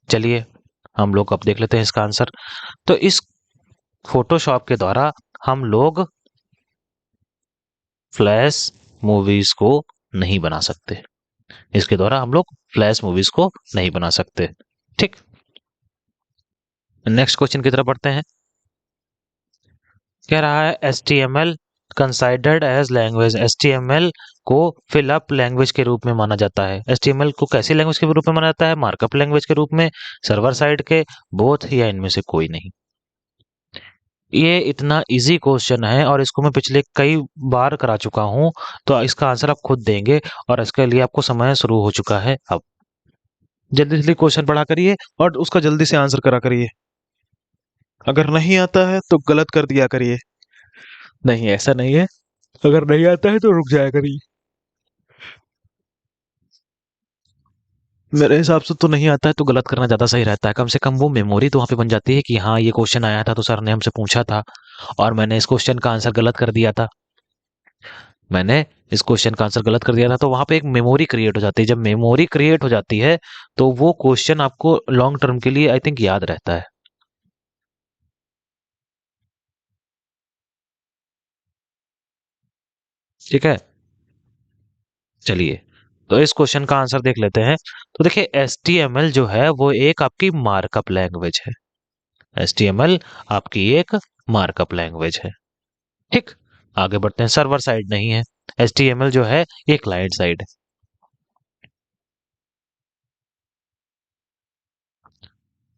चलिए हम लोग अब देख लेते हैं इसका आंसर। तो इस फोटोशॉप के द्वारा हम लोग फ्लैश मूवीज को नहीं बना सकते, इसके द्वारा हम लोग फ्लैश मूवीज को नहीं बना सकते। ठीक, नेक्स्ट क्वेश्चन की तरफ बढ़ते हैं। कह रहा है H T M L considered as language, एच टी एम एल को फिलअप लैंग्वेज के रूप में माना जाता है। एच टी एम एल को कैसी लैंग्वेज के रूप में माना जाता है, मार्कअप लैंग्वेज के रूप में, सर्वर साइड के, बोथ, या इनमें से कोई नहीं। ये इतना इजी क्वेश्चन है और इसको मैं पिछले कई बार करा चुका हूं, तो इसका आंसर आप खुद देंगे और इसके लिए आपको समय शुरू हो चुका है अब। जल्दी जल्दी क्वेश्चन पढ़ा करिए और उसका जल्दी से आंसर करा करिए, अगर नहीं आता है तो गलत कर दिया करिए। नहीं ऐसा नहीं है, अगर नहीं आता है तो रुक जाया करिए। मेरे हिसाब से तो नहीं आता है तो गलत करना ज्यादा सही रहता है, कम से कम वो मेमोरी तो वहां पे बन जाती है कि हाँ ये क्वेश्चन आया था तो सर ने हमसे पूछा था और मैंने इस क्वेश्चन का आंसर गलत कर दिया था, मैंने इस क्वेश्चन का आंसर गलत कर दिया था। तो वहां पे एक मेमोरी क्रिएट हो जाती है, जब मेमोरी क्रिएट हो जाती है तो वो क्वेश्चन आपको लॉन्ग टर्म के लिए आई थिंक याद रहता है। ठीक है, चलिए तो इस क्वेश्चन का आंसर देख लेते हैं। तो देखिए एच टी एम एल जो है वो एक आपकी मार्कअप लैंग्वेज है, एच टी एम एल आपकी एक मार्कअप लैंग्वेज है। ठीक, आगे बढ़ते हैं। सर्वर साइड नहीं है, एच टी एम एल जो है ये क्लाइंट साइड है।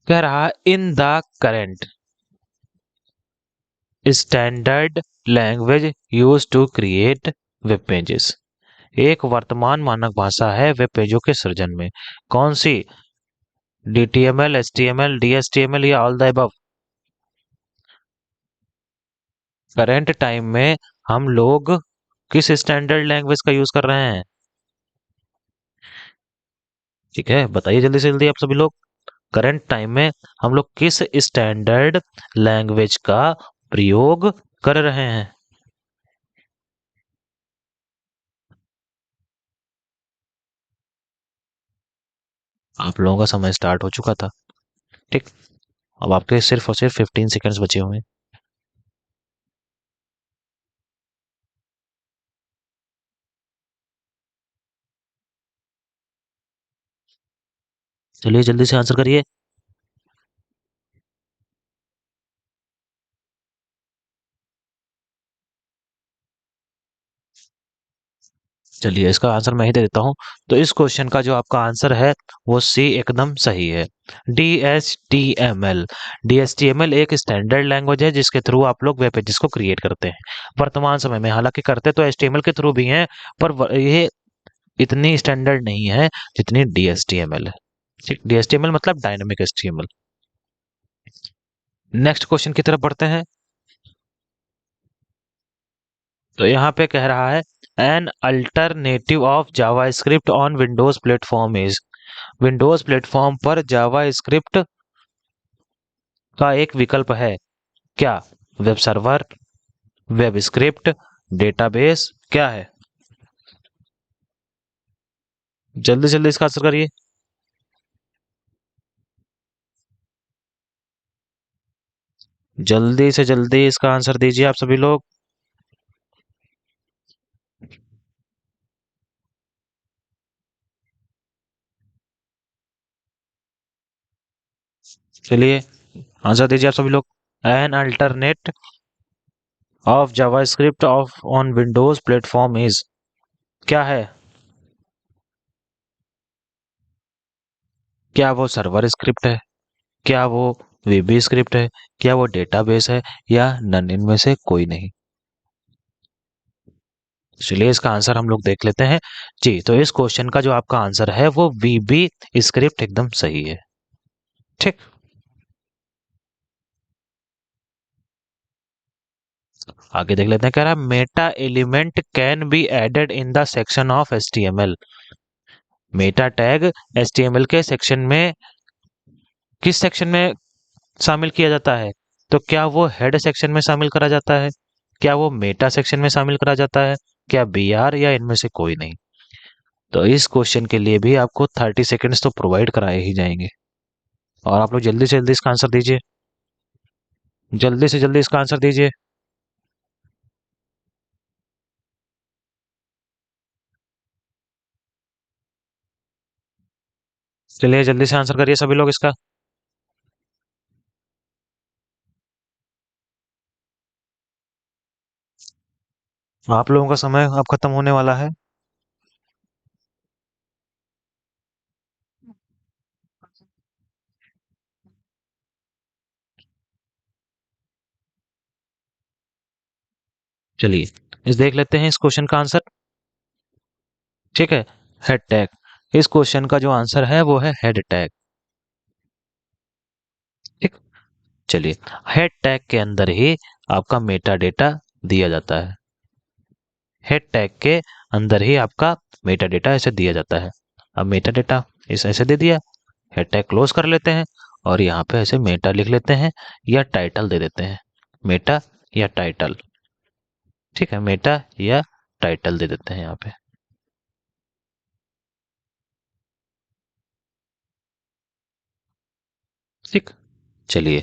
कह रहा in the current standard language use to create web pages, एक वर्तमान मानक भाषा है वेब पेजों के सृजन में, कौन सी, DTML, HTML, DHTML या all the above. Current time में हम लोग किस स्टैंडर्ड लैंग्वेज का यूज कर रहे हैं, ठीक है बताइए जल्दी से जल्दी आप सभी लोग। करंट टाइम में हम लोग किस स्टैंडर्ड लैंग्वेज का प्रयोग कर रहे हैं। आप लोगों का समय स्टार्ट हो चुका था। ठीक, अब आपके सिर्फ और सिर्फ 15 सेकेंड्स बचे हुए हैं। चलिए जल्दी से आंसर करिए। चलिए इसका आंसर मैं ही दे देता हूँ। तो इस क्वेश्चन का जो आपका आंसर है वो सी एकदम सही है। DHTML, DHTML एक स्टैंडर्ड लैंग्वेज है जिसके थ्रू आप लोग वेब पेजेस को क्रिएट करते हैं वर्तमान समय में, हालांकि करते तो HTML के थ्रू भी हैं पर ये इतनी स्टैंडर्ड नहीं है जितनी DHTML है। ठीक, DHTML मतलब डायनेमिक HTML। नेक्स्ट क्वेश्चन की तरफ बढ़ते हैं। तो यहाँ पे कह रहा है an alternative of JavaScript on Windows platform is, Windows platform पर जावा स्क्रिप्ट का एक विकल्प है क्या, web server, web script, database, क्या है। जल्दी जल्दी इसका आंसर करिए। जल्दी से जल्दी इसका आंसर दीजिए आप सभी लोग। चलिए आंसर दीजिए आप सभी लोग। An alternate of JavaScript of on Windows platform is, क्या है? क्या वो सर्वर स्क्रिप्ट है, क्या वो वीबी स्क्रिप्ट है, क्या वो डेटाबेस है, या नन इनमें से कोई नहीं? चलिए इसका आंसर हम लोग देख लेते हैं। जी, तो इस क्वेश्चन का जो आपका आंसर है वो वीबी स्क्रिप्ट एकदम सही है। ठीक, आगे देख लेते हैं। कह रहा है meta element can be added in the section of HTML. Meta tag HTML के सेक्शन में किस सेक्शन में शामिल किया जाता है? तो क्या वो हेड सेक्शन में शामिल करा जाता है, क्या वो मेटा सेक्शन में शामिल करा जाता है, क्या बीआर, या इनमें से कोई नहीं? तो इस क्वेश्चन के लिए भी आपको 30 सेकेंड्स तो प्रोवाइड कराए ही जाएंगे, और आप लोग जल्दी से जल्दी इसका आंसर दीजिए, जल्दी से जल्दी इसका आंसर दीजिए। चलिए जल्दी से आंसर करिए सभी लोग इसका। आप लोगों का समय अब खत्म होने वाला है। चलिए इस देख लेते हैं इस क्वेश्चन का आंसर। ठीक है, हेड टैग। इस क्वेश्चन का जो आंसर है वो है हेड टैग। ठीक, चलिए हेड टैग के अंदर ही आपका मेटा डेटा दिया जाता है। हेड टैग के अंदर ही आपका मेटा डेटा ऐसे दिया जाता है। अब मेटा डेटा इस ऐसे दे दिया, हेड टैग क्लोज कर लेते हैं और यहाँ पे ऐसे मेटा लिख लेते हैं, या टाइटल दे देते हैं। मेटा या टाइटल, ठीक है, मेटा या टाइटल दे देते हैं यहाँ पे। ठीक, चलिए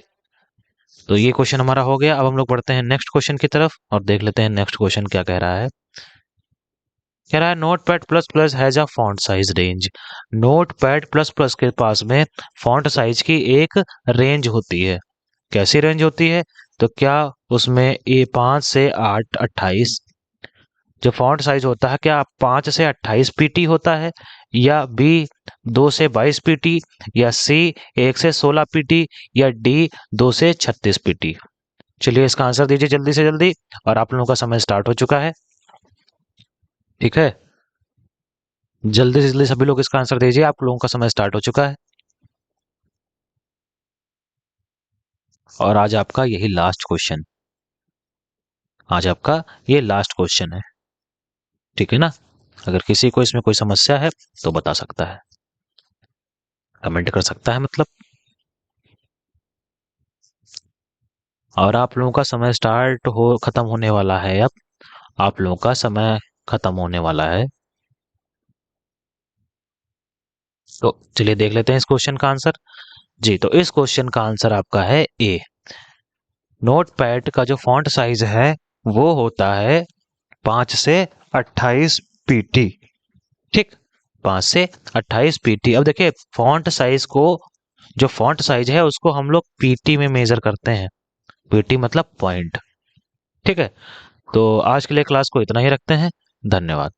तो ये क्वेश्चन हमारा हो गया। अब हम लोग बढ़ते हैं नेक्स्ट क्वेश्चन की तरफ और देख लेते हैं नेक्स्ट क्वेश्चन क्या कह रहा है। कह रहा है note pad plus plus has a font size range. Note pad plus plus के पास में फॉन्ट साइज की एक रेंज होती है। कैसी रेंज होती है? तो क्या उसमें ए 5 से 8 28 जो फॉन्ट साइज होता है, क्या 5 से 28 पीटी होता है, या बी 2 से 22 पीटी, या सी 1 से 16 पीटी, या डी 2 से 36 पीटी? चलिए इसका आंसर दीजिए जल्दी से जल्दी, और आप लोगों का समय स्टार्ट हो चुका है। ठीक है, जल्दी से जल्दी सभी लोग इसका आंसर दीजिए, आप लोगों का समय स्टार्ट हो चुका है। और आज आपका यही लास्ट क्वेश्चन, आज आपका ये लास्ट क्वेश्चन है। ठीक है ना? अगर किसी को इसमें कोई समस्या है तो बता सकता है, कमेंट कर सकता है मतलब। और आप लोगों का समय स्टार्ट हो खत्म होने वाला है अब। आप लोगों का समय खत्म होने वाला है। तो चलिए देख लेते हैं इस क्वेश्चन का आंसर। जी, तो इस क्वेश्चन का आंसर आपका है ए। नोटपैड का जो फॉन्ट साइज है वो होता है 5 से 28 पीटी। ठीक, 5 से 28 पीटी। अब देखिए फॉन्ट साइज को, जो फॉन्ट साइज है उसको हम लोग पीटी में मेजर करते हैं। पीटी मतलब पॉइंट। ठीक है, तो आज के लिए क्लास को इतना ही रखते हैं। धन्यवाद।